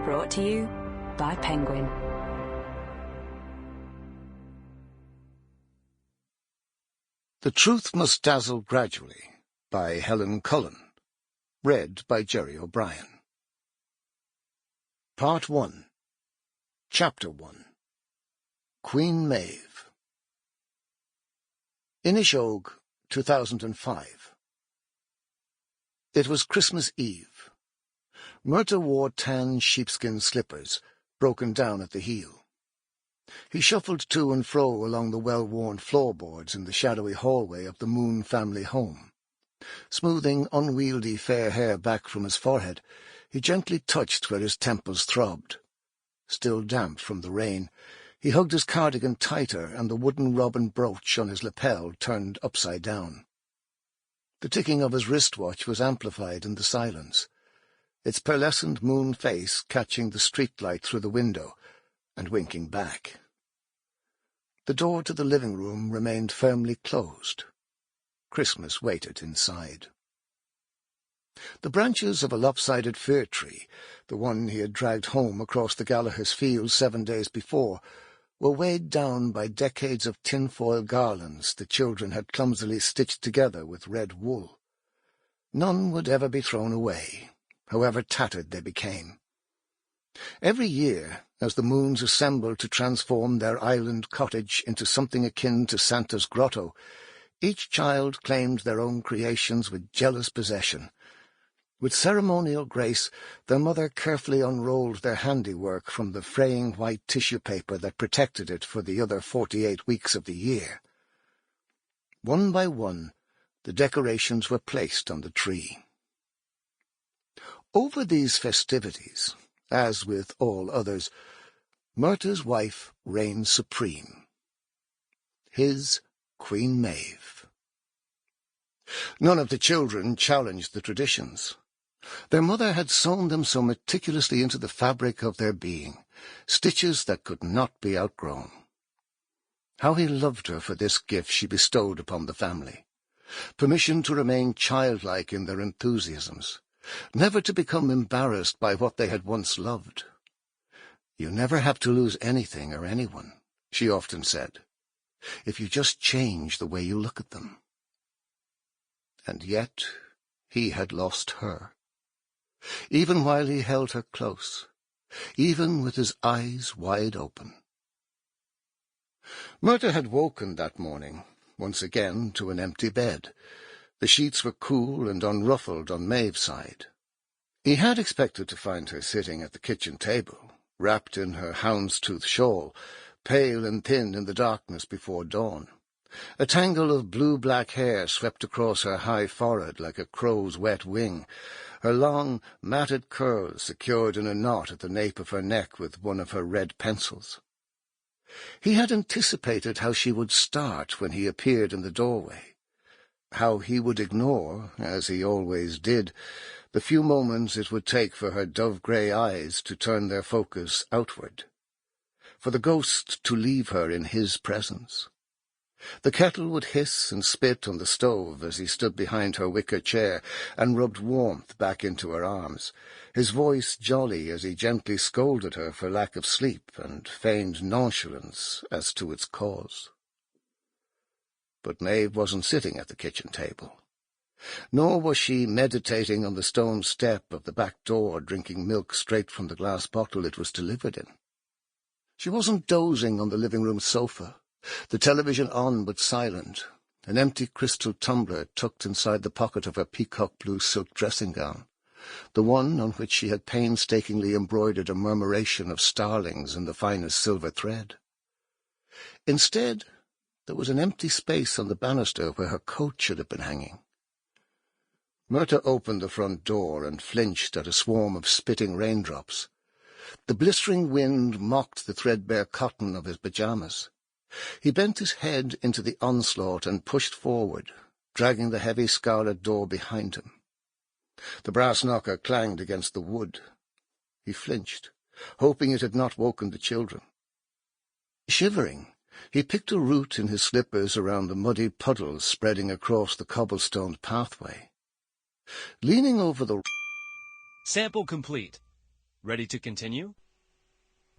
Brought to you by Penguin. The Truth Must Dazzle Gradually by Helen Cullen. Read by Gerry O'Brien. Part 1. Chapter 1. Queen Maeve. Inishogue, 2005. It was Christmas Eve. Murtagh wore tan sheepskin slippers, broken down at the heel. He shuffled to and fro along the well-worn floorboards in the shadowy hallway of the Moone family home. Smoothing unwieldy fair hair back from his forehead, he gently touched where his temples throbbed. Still damp from the rain, he hugged his cardigan tighter, and the wooden robin brooch on his lapel turned upside down. The ticking of his wristwatch was amplified in the silence, its pearlescent moon face catching the streetlight through the window and winking back. The door to the living room remained firmly closed. Christmas waited inside. The branches of a lopsided fir tree, the one he had dragged home across the Gallagher's fields 7 days before, were weighed down by decades of tinfoil garlands the children had clumsily stitched together with red wool. None would ever be thrown away, however tattered they became. Every year, as the Moons assembled to transform their island cottage into something akin to Santa's grotto, each child claimed their own creations with jealous possession. With ceremonial grace, their mother carefully unrolled their handiwork from the fraying white tissue paper that protected it for the other 48 weeks of the year. One by one, the decorations were placed on the tree. Over these festivities, as with all others, Murtagh's wife reigned supreme. His Queen Maeve. None of the children challenged the traditions. Their mother had sewn them so meticulously into the fabric of their being, stitches that could not be outgrown. How he loved her for this gift she bestowed upon the family. Permission to remain childlike in their enthusiasms, never to become embarrassed by what they had once loved. "You never have to lose anything or anyone," she often said, "if you just change the way you look at them." And yet he had lost her. Even while he held her close, even with his eyes wide open. Murtagh had woken that morning, once again, to an empty bed. The sheets were cool and unruffled on Maeve's side. He had expected to find her sitting at the kitchen table, wrapped in her houndstooth shawl, pale and thin in the darkness before dawn. A tangle of blue-black hair swept across her high forehead like a crow's wet wing, her long, matted curls secured in a knot at the nape of her neck with one of her red pencils. He had anticipated how she would start when he appeared in the doorway, how he would ignore, as he always did, the few moments it would take for her dove-grey eyes to turn their focus outward, for the ghost to leave her in his presence. The kettle would hiss and spit on the stove as he stood behind her wicker chair and rubbed warmth back into her arms, his voice jolly as he gently scolded her for lack of sleep and feigned nonchalance as to its cause. But Maeve wasn't sitting at the kitchen table, nor was she meditating on the stone step of the back door drinking milk straight from the glass bottle it was delivered in. She wasn't dozing on the living-room sofa, the television on but silent, an empty crystal tumbler tucked inside the pocket of her peacock-blue silk dressing-gown, the one on which she had painstakingly embroidered a murmuration of starlings in the finest silver thread. Instead, there was an empty space on the banister where her coat should have been hanging. Murtagh opened the front door and flinched at a swarm of spitting raindrops. The blistering wind mocked the threadbare cotton of his pyjamas. He bent his head into the onslaught and pushed forward, dragging the heavy scarlet door behind him. The brass knocker clanged against the wood. He flinched, hoping it had not woken the children. Shivering, he picked a root in his slippers around the muddy puddles spreading across the cobblestoned pathway. Leaning over the Sample complete. Ready to continue?